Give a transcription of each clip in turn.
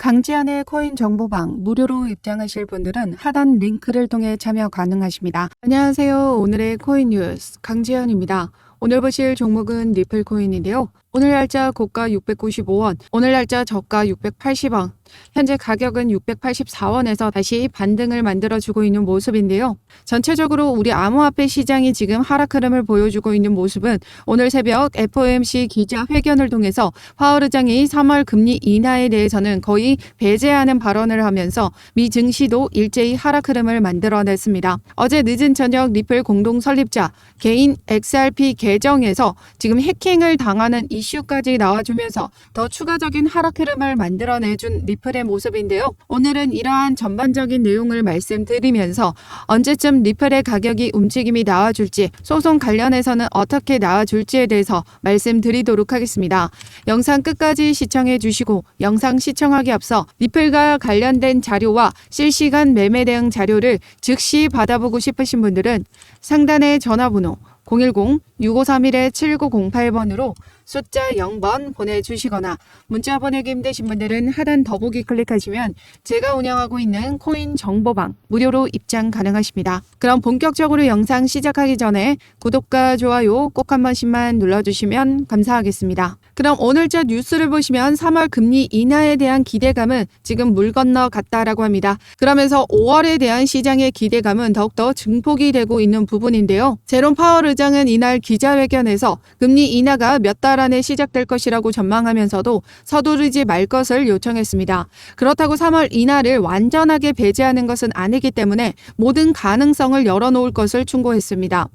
강지한의 코인 정보방 무료로 입장하실 분들은 하단 링크를 통해 참여 가능하십니다. 안녕하세요. 오늘의 코인 뉴스 강지한입니다. 오늘 보실 종목은 리플 코인인데요. 오늘 날짜 고가 695원, 오늘 날짜 저가 680원, 현재 가격은 684원에서 다시 반등을 만들어주고 있는 모습인데요. 전체적으로 우리 암호화폐 시장이 지금 하락 흐름을 보여주고 있는 모습은 오늘 새벽 FOMC 기자회견을 통해서 파월 의장이 3월 금리 인하에 대해서는 거의 배제하는 발언을 하면서 미 증시도 일제히 하락 흐름을 만들어냈습니다. 어제 늦은 저녁 리플 공동 설립자 개인 XRP 계정에서 지금 해킹을 당하는 이슈까지 나와주면서 더 추가적인 하락 흐름을 만들어내준 리플의 모습인데요. 오늘은 이러한 전반적인 내용을 말씀드리면서 언제쯤 리플의 가격이 움직임이 나와줄지, 소송 관련해서는 어떻게 나와줄지에 대해서 말씀드리도록 하겠습니다. 영상 끝까지 시청해 주시고 영상 시청하기 앞서 리플과 관련된 자료와 실시간 매매 대응 자료를 즉시 받아보고 싶으신 분들은 상단의 전화번호 010-6531-7908번으로 숫자 0번 보내주시거나 문자 보내기 힘드신 분들은 하단 더보기 클릭하시면 제가 운영하고 있는 코인 정보방 무료로 입장 가능하십니다. 그럼 본격적으로 영상 시작하기 전에 구독과 좋아요 꼭 한 번씩만 눌러주시면 감사하겠습니다. 그럼 오늘자 뉴스를 보시면 3월 금리 인하에 대한 기대감은 지금 물 건너 갔다라고 합니다. 그러면서 5월에 대한 시장의 기대감은 더욱더 증폭이 되고 있는 부분인데요. 제롬 파월 의장은 이날 기자회견에서 금리 인하가 몇 달 안에 시작될 것이라고 전망하면서도 서두르지 말 것을 요청했습니다. 그렇다고 3월 인하를 완전하게 배제하는 것은 아니기 때문에 모든 가능성을 열어놓을 것을 충고했습니다.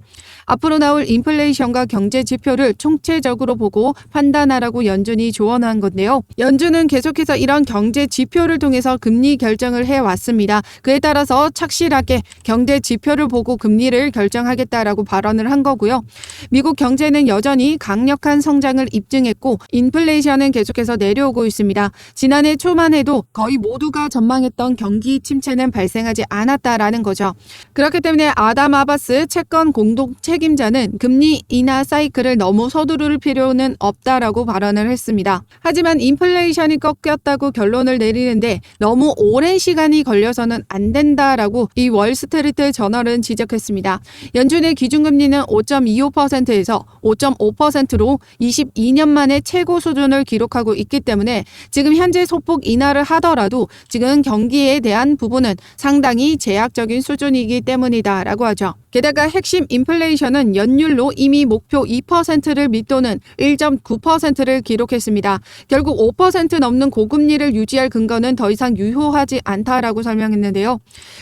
앞으로 나올 인플레이션과 경제 지표를 총체적으로 보고 판단하라고 연준이 조언한 건데요. 연준은 계속해서 이런 경제 지표를 통해서 금리 결정을 해왔습니다. 그에 따라서 착실하게 경제 지표를 보고 금리를 결정하겠다라고 발언을 한 거고요. 미국 경제는 여전히 강력한 성장을 입증했고 인플레이션은 계속해서 내려오고 있습니다. 지난해 초만 해도 거의 모두가 전망했던 경기 침체는 발생하지 않았다라는 거죠. 그렇기 때문에 아담 아바스 채권 공동 책임자는 금리 인하 사이클을 너무 서두를 필요는 없다라고 발언을 했습니다. 하지만 인플레이션이 꺾였다고 결론을 내리는데 너무 오랜 시간이 걸려서는 안 된다라고 이 월스트리트 저널은 지적했습니다. 연준의 기준금리는 5.25%에서 5.5%로 22년 만에 최고 수준을 기록하고 있기 때문에 지금 현재 소폭 인하를 하더라도 지금 경기에 대한 부분은 상당히 제약적인 수준이기 때문이다라고 하죠. 게다가 핵심 인플레이션은 연율로 이미 목표 2%를 밑도는 1.9%를 기록했습니다. 결국 5% 넘는 고금리를 유지할 근거는 더 이상 유효하지 않다라고 설명했는데요.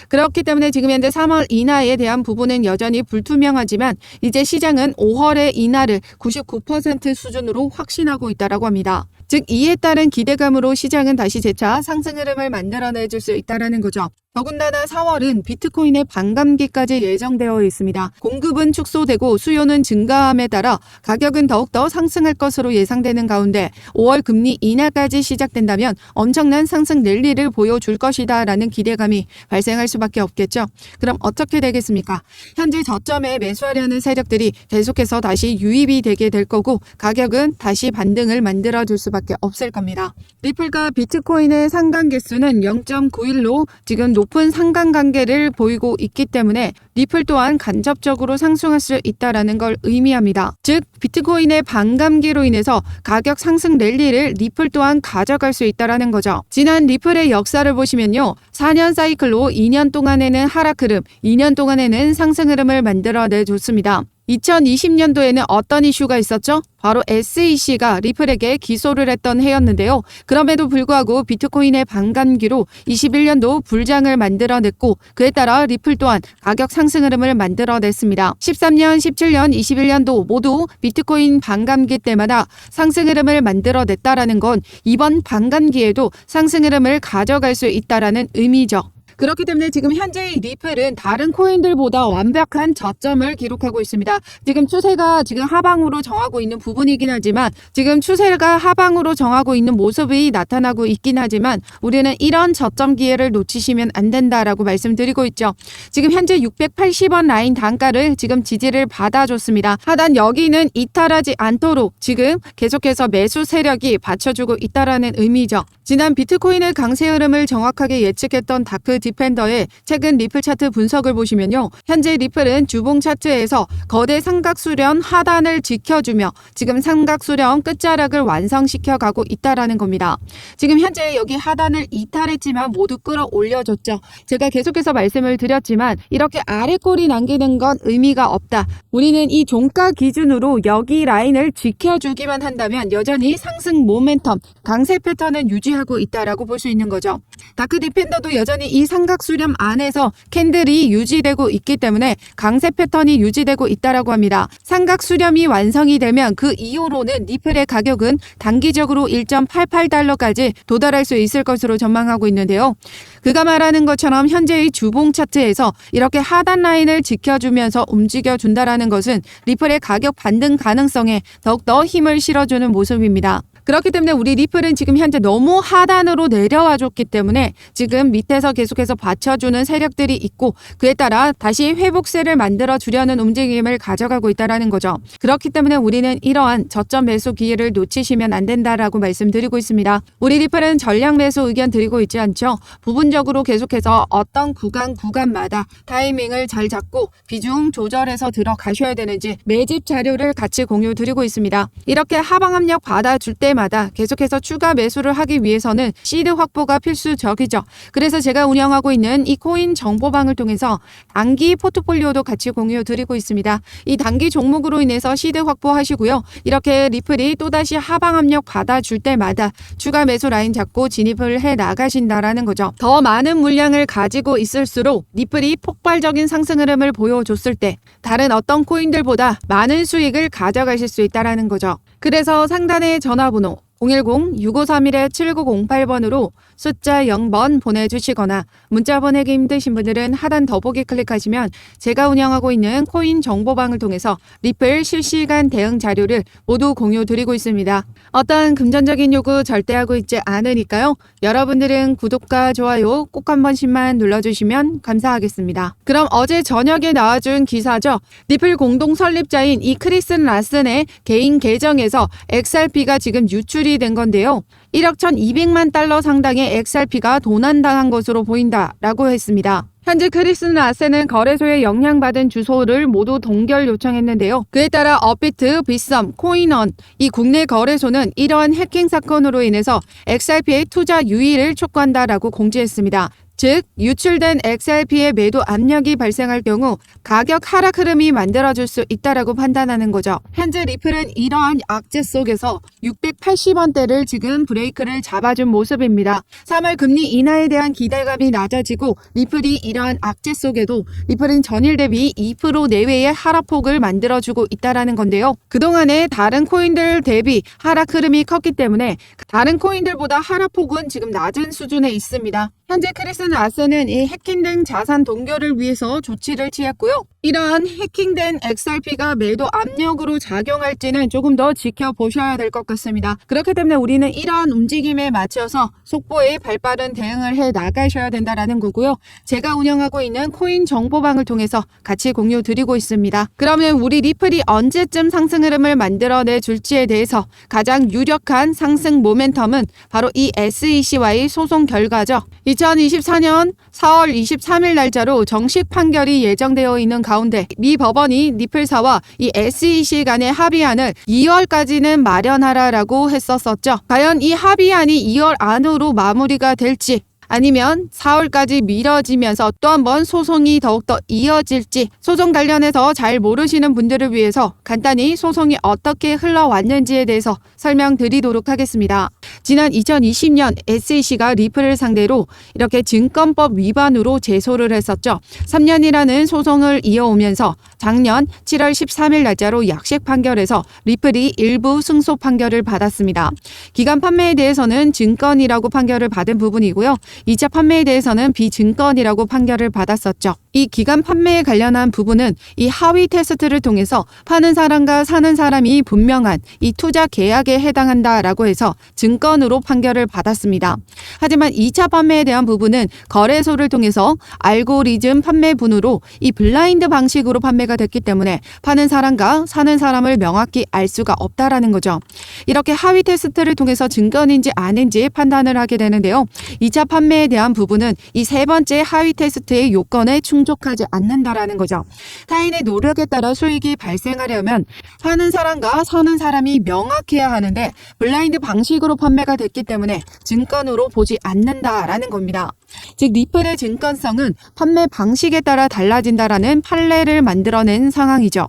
그렇기 때문에 지금 현재 3월 인하에 대한 부분은 여전히 불투명하지만 이제 시장은 5월의 인하를 99% 수준으로 확신하고 있다라고 합니다. 즉 이에 따른 기대감으로 시장은 다시 재차 상승 흐름을 만들어내줄 수 있다는 거죠. 더군다나 4월은 비트코인의 반감기까지 예정되어 있습니다. 공급은 축소되고 수요는 증가함에 따라 가격은 더욱더 상승할 것으로 예상되는 가운데 5월 금리 인하까지 시작된다면 엄청난 상승 랠리를 보여줄 것이다 라는 기대감이 발생할 수밖에 없겠죠. 그럼 어떻게 되겠습니까? 현재 저점에 매수하려는 세력들이 계속해서 다시 유입이 되게 될 거고 가격은 다시 반등을 만들어줄 수밖에 없을 겁니다. 리플과 비트코인의 상단 개수는 0.91로 지금 높은 상관관계를 보이고 있기 때문에 리플 또한 간접적으로 상승할 수 있다는 걸 의미합니다. 즉 비트코인의 반감기로 인해서 가격 상승 랠리를 리플 또한 가져갈 수 있다는 거죠. 지난 리플의 역사를 보시면요. 4년 사이클로 2년 동안에는 하락 흐름, 2년 동안에는 상승 흐름을 만들어내줬습니다. 2020년도에는 어떤 이슈가 있었죠? 바로 SEC가 리플에게 기소를 했던 해였는데요. 그럼에도 불구하고 비트코인의 반감기로 21년도 불장을 만들어냈고 그에 따라 리플 또한 가격 상승 흐름을 만들어냈습니다. 13년, 17년, 21년도 모두 비트코인 반감기 때마다 상승 흐름을 만들어냈다라는 건 이번 반감기에도 상승 흐름을 가져갈 수 있다라는 의미죠. 그렇기 때문에 지금 현재 리플은 다른 코인들보다 완벽한 저점을 기록하고 있습니다. 지금 추세가 지금 하방으로 정하고 있는 부분이긴 하지만 지금 추세가 하방으로 정하고 있는 모습이 나타나고 있긴 하지만 우리는 이런 저점 기회를 놓치시면 안 된다라고 말씀드리고 있죠. 지금 현재 680원 라인 단가를 지금 지지를 받아줬습니다. 하단 여기는 이탈하지 않도록 지금 계속해서 매수 세력이 받쳐주고 있다라는 의미죠. 지난 비트코인의 강세 흐름을 정확하게 예측했던 다크 디펜더의 최근 리플 차트 분석을 보시면요. 현재 리플은 주봉 차트에서 거대 삼각수렴 하단을 지켜주며 지금 삼각수렴 끝자락을 완성시켜 가고 있다라는 겁니다. 지금 현재 여기 하단을 이탈했지만 모두 끌어올려줬죠. 제가 계속해서 말씀을 드렸지만 이렇게 아래 꼬리 남기는 건 의미가 없다. 우리는 이 종가 기준으로 여기 라인을 지켜주기만 한다면 여전히 상승 모멘텀, 강세 패턴은 유지하고 있다라고 볼 수 있는 거죠. 다크 디펜더도 여전히 이 삼각수렴 안에서 캔들이 유지되고 있기 때문에 강세 패턴이 유지되고 있다라고 합니다. 삼각수렴이 완성이 되면 그 이후로는 리플의 가격은 단기적으로 1.88달러까지 도달할 수 있을 것으로 전망하고 있는데요. 그가 말하는 것처럼 현재의 주봉 차트에서 이렇게 하단 라인을 지켜주면서 움직여준다라는 것은 리플의 가격 반등 가능성에 더욱더 힘을 실어주는 모습입니다. 그렇기 때문에 우리 리플은 지금 현재 너무 하단으로 내려와 줬기 때문에 지금 밑에서 계속해서 받쳐주는 세력들이 있고 그에 따라 다시 회복세를 만들어 주려는 움직임을 가져가고 있다는 거죠. 그렇기 때문에 우리는 이러한 저점 매수 기회를 놓치시면 안 된다라고 말씀드리고 있습니다. 우리 리플은 전량 매수 의견 드리고 있지 않죠. 부분적으로 계속해서 어떤 구간마다 타이밍을 잘 잡고 비중 조절해서 들어가셔야 되는지 매집 자료를 같이 공유 드리고 있습니다. 이렇게 하방 압력 받아줄 때 마다 계속해서 추가 매수를 하기 위해서는 시드 확보가 필수적이죠. 그래서 제가 운영하고 있는 이 코인 정보방을 통해서 단기 포트폴리오도 같이 공유 드리고 있습니다. 이 단기 종목으로 인해서 시드 확보하시고요. 이렇게 리플이 또다시 하방 압력 받아줄 때마다 추가 매수 라인 잡고 진입을 해 나가신다라는 거죠. 더 많은 물량을 가지고 있을수록 리플이 폭발적인 상승 흐름을 보여줬을 때 다른 어떤 코인들보다 많은 수익을 가져가실 수 있다는 거죠. 그래서 상단의 전화번호 010-6531-7908번으로 숫자 0번 보내주시거나 문자 보내기 힘드신 분들은 하단 더보기 클릭하시면 제가 운영하고 있는 코인 정보방을 통해서 리플 실시간 대응 자료를 모두 공유 드리고 있습니다. 어떤 금전적인 요구 절대 하고 있지 않으니까요. 여러분들은 구독과 좋아요 꼭 한 번씩만 눌러주시면 감사하겠습니다. 그럼 어제 저녁에 나와준 기사죠. 리플 공동 설립자인 이 크리스 라슨의 개인 계정에서 XRP가 지금 유출이 된 건데요. 1억 1,200만 달러 상당의 XRP가 도난당한 것으로 보인다라고 했습니다. 현재 크리스 라센은 거래소에 영향받은 주소를 모두 동결 요청했는데요. 그에 따라 업비트, 빗썸, 코인원 이 국내 거래소는 이러한 해킹 사건으로 인해서 XRP의 투자 유의를 촉구한다라고 공지했습니다. 즉 유출된 XRP의 매도 압력이 발생할 경우 가격 하락 흐름이 만들어질 수 있다라고 판단하는 거죠. 현재 리플은 이러한 악재 속에서 680원대를 지금 브레이크를 잡아준 모습입니다. 3월 금리 인하에 대한 기대감이 낮아지고 리플이 이러한 악재 속에도 리플은 전일 대비 2% 내외의 하락폭을 만들어주고 있다라는 건데요. 그동안에 다른 코인들 대비 하락 흐름이 컸기 때문에 다른 코인들보다 하락폭은 지금 낮은 수준에 있습니다. 현재 크리스 라센은 이 해킹된 자산 동결을 위해서 조치를 취했고요. 이러한 해킹된 XRP가 매도 압력으로 작용할지는 조금 더 지켜보셔야 될 것 같습니다. 그렇기 때문에 우리는 이러한 움직임에 맞춰서 속보에 발빠른 대응을 해 나가셔야 된다는 거고요. 제가 운영하고 있는 코인 정보방을 통해서 같이 공유 드리고 있습니다. 그러면 우리 리플이 언제쯤 상승 흐름을 만들어내 줄지에 대해서 가장 유력한 상승 모멘텀은 바로 이 SEC와의 소송 결과죠. 2024년 4월 23일 날짜로 정식 판결이 예정되어 있는 가운데 미 법원이 리플사와 이 SEC 간의 합의안을 2월까지는 마련하라라고 했었죠. 과연 이 합의안이 2월 안으로 마무리가 될지 아니면 4월까지 미뤄지면서 또 한 번 소송이 더욱더 이어질지 소송 관련해서 잘 모르시는 분들을 위해서 간단히 소송이 어떻게 흘러왔는지에 대해서 설명드리도록 하겠습니다. 지난 2020년 SEC가 리플을 상대로 이렇게 증권법 위반으로 제소를 했었죠. 3년이라는 소송을 이어오면서 작년 7월 13일 날짜로 약식 판결에서 리플이 일부 승소 판결을 받았습니다. 기간 판매에 대해서는 증권이라고 판결을 받은 부분이고요. 2차 판매에 대해서는 비증권이라고 판결을 받았었죠. 이 기간 판매에 관련한 부분은 이 하위 테스트를 통해서 파는 사람과 사는 사람이 분명한 이 투자 계약에 해당한다라고 해서 증권으로 판결을 받았습니다. 하지만 2차 판매에 대한 부분은 거래소를 통해서 알고리즘 판매분으로 이 블라인드 방식으로 판매가 됐기 때문에 파는 사람과 사는 사람을 명확히 알 수가 없다라는 거죠. 이렇게 하위 테스트를 통해서 증권인지 아닌지 판단을 하게 되는데요. 2차 판매에 대한 부분은 이 세 번째 하위 테스트의 요건에 충족하지 않는다라는 거죠. 타인의 노력에 따라 수익이 발생하려면 파는 사람과 사는 사람이 명확해야 하는데 블라인드 방식으로 판매가 됐기 때문에 증권으로 보지 않는다라는 겁니다. 즉 리플의 증권성은 판매 방식에 따라 달라진다라는 판례를 만들어낸 상황이죠.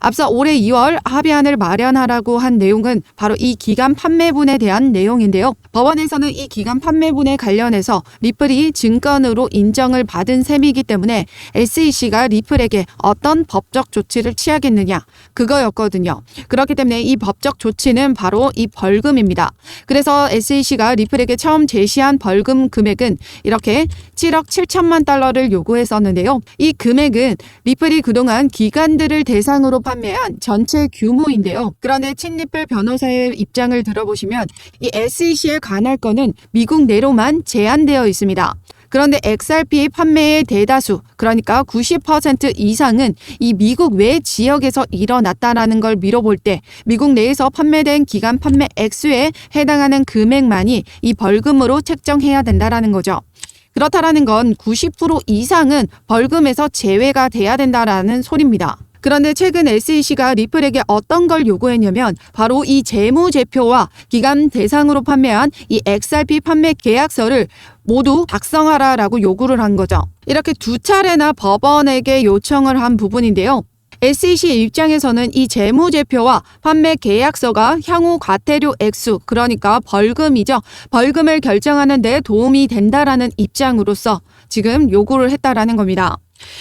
앞서 올해 2월 합의안을 마련하라고 한 내용은 바로 이 기간 판매분에 대한 내용인데요. 법원에서는 이 기간 판매분에 관련해서 리플이 증권으로 인정을 받은 셈이기 때문에 SEC가 리플에게 어떤 법적 조치를 취하겠느냐 그거였거든요. 그렇기 때문에 이 법적 조치는 바로 이 벌금입니다. 그래서 SEC가 리플에게 처음 제시한 벌금 금액은 이렇게 7억 7천만 달러를 요구했었는데요. 이 금액은 리플이 그동안 기관들을 대상으로 판매한 전체 규모인데요. 그런데 친리플 변호사의 입장을 들어보시면 이 SEC에 관할 건은 미국 내로만 제한되어 있습니다. 그런데 XRP 판매의 대다수, 그러니까 90% 이상은 이 미국 외 지역에서 일어났다라는 걸 미뤄볼 때 미국 내에서 판매된 기간 판매 액수에 해당하는 금액만이 이 벌금으로 책정해야 된다라는 거죠. 그렇다라는 건 90% 이상은 벌금에서 제외가 돼야 된다라는 소리입니다. 그런데 최근 SEC가 리플에게 어떤 걸 요구했냐면 바로 이 재무제표와 기간 대상으로 판매한 이 XRP 판매 계약서를 모두 작성하라라고 요구를 한 거죠. 이렇게 두 차례나 법원에게 요청을 한 부분인데요. SEC 입장에서는 이 재무제표와 판매 계약서가 향후 과태료 액수, 그러니까 벌금이죠. 벌금을 결정하는 데 도움이 된다라는 입장으로서 지금 요구를 했다라는 겁니다.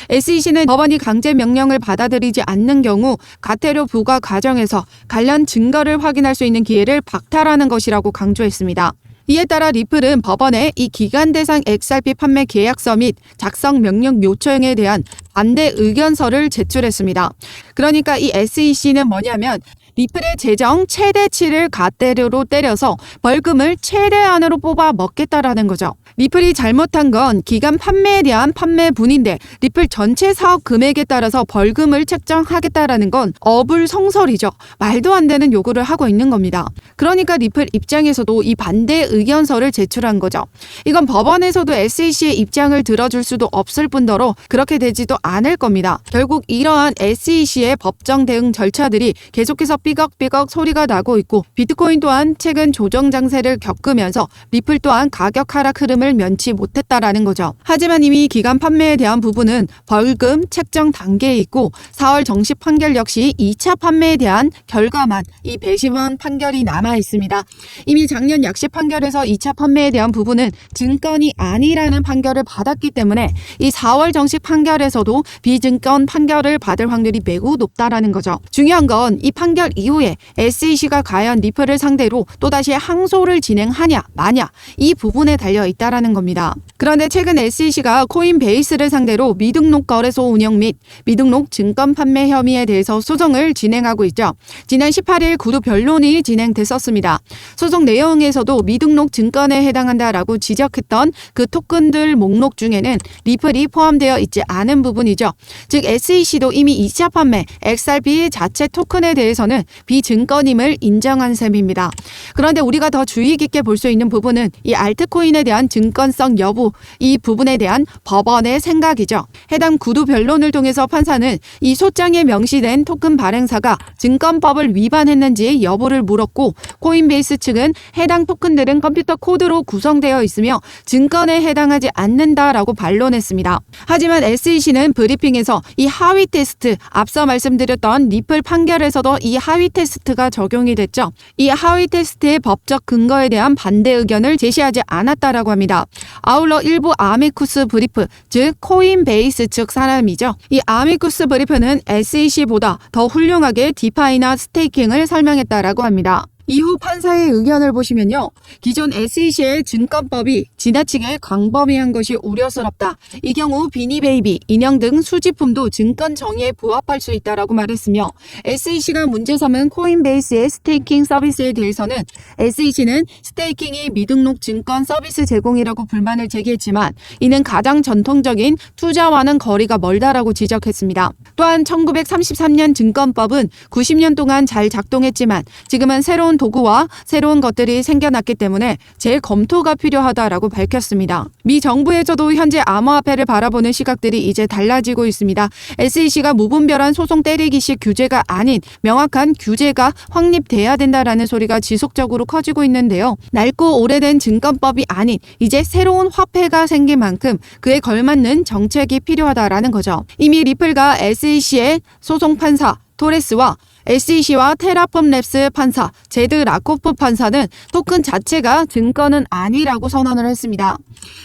SEC는 법원이 강제 명령을 받아들이지 않는 경우 과태료 부과 과정에서 관련 증거를 확인할 수 있는 기회를 박탈하는 것이라고 강조했습니다. 이에 따라 리플은 법원에 이 기간 대상 XRP 판매 계약서 및 작성 명령 요청에 대한 반대 의견서를 제출했습니다. 그러니까 이 SEC는 뭐냐면 리플의 재정 최대치를 과태료로 때려서 벌금을 최대한으로 뽑아 먹겠다라는 거죠. 리플이 잘못한 건 기간 판매에 대한 판매분인데 리플 전체 사업 금액에 따라서 벌금을 책정하겠다라는 건 어불성설이죠. 말도 안 되는 요구를 하고 있는 겁니다. 그러니까 리플 입장에서도 이 반대 의견서를 제출한 거죠. 이건 법원에서도 SEC의 입장을 들어줄 수도 없을 뿐더러 그렇게 되지도 않을 겁니다. 결국 이러한 SEC의 법정 대응 절차들이 계속해서 삐걱삐걱 소리가 나고 있고 비트코인 또한 최근 조정 장세를 겪으면서 리플 또한 가격 하락 흐름을 면치 못했다라는 거죠. 하지만 이미 기간 판매에 대한 부분은 벌금 책정 단계에 있고 4월 정식 판결 역시 2차 판매에 대한 결과만 이 배심원 판결이 남아 있습니다. 이미 작년 약식 판결에서 2차 판매에 대한 부분은 증권이 아니라는 판결을 받았기 때문에 이 4월 정식 판결에서도 비증권 판결을 받을 확률이 매우 높다라는 거죠. 중요한 건 이 판결 이후에 SEC가 과연 리플을 상대로 또다시 항소를 진행하냐 마냐 이 부분에 달려 있다라는 겁니다. 그런데 최근 SEC가 코인베이스를 상대로 미등록 거래소 운영 및 미등록 증권 판매 혐의에 대해서 소송을 진행하고 있죠. 지난 18일 구두 변론이 진행됐었습니다. 소송 내용에서도 미등록 증권에 해당한다라고 지적했던 그 토큰들 목록 중에는 리플이 포함되어 있지 않은 부분이죠. 즉 SEC도 이미 2차 판매 XRP 자체 토큰에 대해서는 비증권임을 인정한 셈입니다. 그런데 우리가 더 주의 깊게 볼 수 있는 부분은 이 알트코인에 대한 증권성 여부 이 부분에 대한 법원의 생각이죠. 해당 구두 변론을 통해서 판사는 이 소장에 명시된 토큰 발행사가 증권법을 위반했는지 여부를 물었고 코인베이스 측은 해당 토큰들은 컴퓨터 코드로 구성되어 있으며 증권에 해당하지 않는다라고 반론했습니다. 하지만 SEC는 브리핑에서 이 하위 테스트 앞서 말씀드렸던 리플 판결에서도 이 하위 테스트가 적용이 됐죠. 이 하위 테스트의 법적 근거에 대한 반대 의견을 제시하지 않았다라고 합니다. 아울러 일부 아미쿠스 브리프, 즉 코인베이스 측 사람이죠. 이 아미쿠스 브리프는 SEC보다 더 훌륭하게 디파이나 스테이킹을 설명했다라고 합니다. 이후 판사의 의견을 보시면요. 기존 SEC의 증권법이 지나치게 광범위한 것이 우려스럽다. 이 경우 비니베이비, 인형 등 수집품도 증권 정의에 부합할 수 있다라고 말했으며 SEC가 문제 삼은 코인베이스의 스테이킹 서비스에 대해서는 SEC는 스테이킹이 미등록 증권 서비스 제공이라고 불만을 제기했지만 이는 가장 전통적인 투자와는 거리가 멀다라고 지적했습니다. 또한 1933년 증권법은 90년 동안 잘 작동했지만 지금은 새로운 도구와 새로운 것들이 생겨났기 때문에 재검토가 필요하다라고 밝혔습니다. 미 정부에서도 현재 암호화폐를 바라보는 시각들이 이제 달라지고 있습니다. SEC가 무분별한 소송 때리기식 규제가 아닌 명확한 규제가 확립돼야 된다라는 소리가 지속적으로 커지고 있는데요. 낡고 오래된 증권법이 아닌 이제 새로운 화폐가 생긴 만큼 그에 걸맞는 정책이 필요하다라는 거죠. 이미 리플과 SEC의 소송 판사 토레스와 SEC와 테라폼 랩스 판사, 제드 라코프 판사는 토큰 자체가 증권은 아니라고 선언을 했습니다.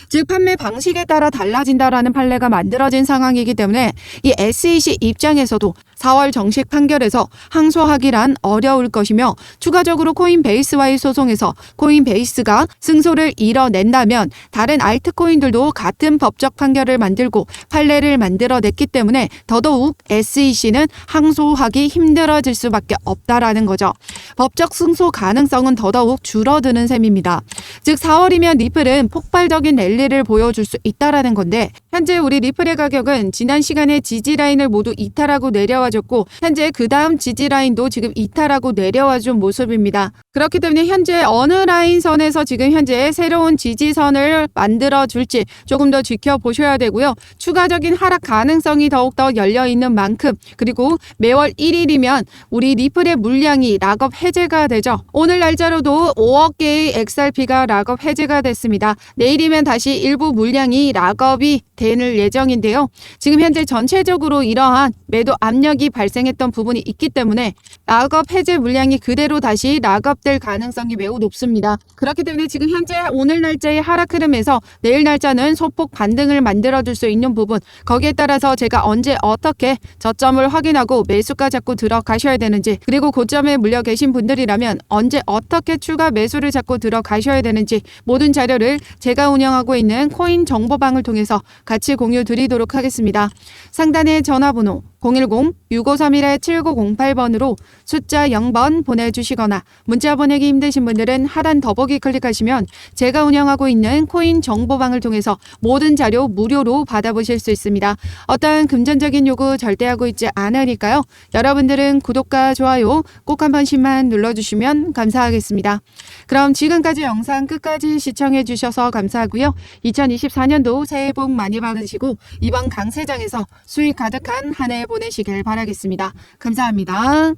즉 판매 방식에 따라 달라진다라는 판례가 만들어진 상황이기 때문에 이 SEC 입장에서도 4월 정식 판결에서 항소하기란 어려울 것이며 추가적으로 코인베이스와의 소송에서 코인베이스가 승소를 이뤄낸다면 다른 알트코인들도 같은 법적 판결을 만들고 판례를 만들어냈기 때문에 더더욱 SEC는 항소하기 힘들어질 수밖에 없다라는 거죠. 법적 승소 가능성은 더더욱 줄어드는 셈입니다. 즉 4월이면 리플은 폭발적인 랠리를 보여줄 수 있다라는 건데 현재 우리 리플의 가격은 지난 시간에 지지라인을 모두 이탈하고 내려와줬고 현재 그 다음 지지라인도 지금 이탈하고 내려와준 모습입니다. 그렇기 때문에 현재 어느 라인선에서 지금 현재 새로운 지지선을 만들어줄지 조금 더 지켜보셔야 되고요. 추가적인 하락 가능성이 더욱더 열려있는 만큼 그리고 매월 1일이면 우리 리플의 물량이 락업 해제가 되죠. 오늘 날짜로도 5억 개의 XRP가 락업 해제가 됐습니다. 내일이면 다시 일부 물량이 락업이 되는 예정인데요. 지금 현재 전체적으로 이러한 매도 압력이 발생했던 부분이 있기 때문에 락업 해제 물량이 그대로 다시 락업될 가능성이 매우 높습니다. 그렇기 때문에 지금 현재 오늘 날짜의 하락 흐름에서 내일 날짜는 소폭 반등을 만들어줄 수 있는 부분 거기에 따라서 제가 언제 어떻게 저점을 확인하고 매수가 잡고 들어가셔야 되는지 그리고 고점에 물려 계신 분들이라면 언제 어떻게 추가 매수를 잡고 들어가셔야 되는지 모든 자료를 제가 운영하고 있는 코인 정보방을 통해서 같이 공유 드리도록 하겠습니다. 상단의 전화번호 010-6531-7908번으로 숫자 0번 보내주시거나 문자 보내기 힘드신 분들은 하단 더보기 클릭하시면 제가 운영하고 있는 코인 정보방을 통해서 모든 자료 무료로 받아보실 수 있습니다. 어떠한 금전적인 요구 절대 하고 있지 않으니까요. 여러분들은 구독과 좋아요 꼭 한 번씩만 눌러주시면 감사하겠습니다. 그럼 지금까지 영상 끝까지 시청해 주셔서 감사하고요. 2024년도 새해 복 많이 받으시고 이번 강세장에서 수익 가득한 한 해 보내시길 바라겠습니다. 감사합니다.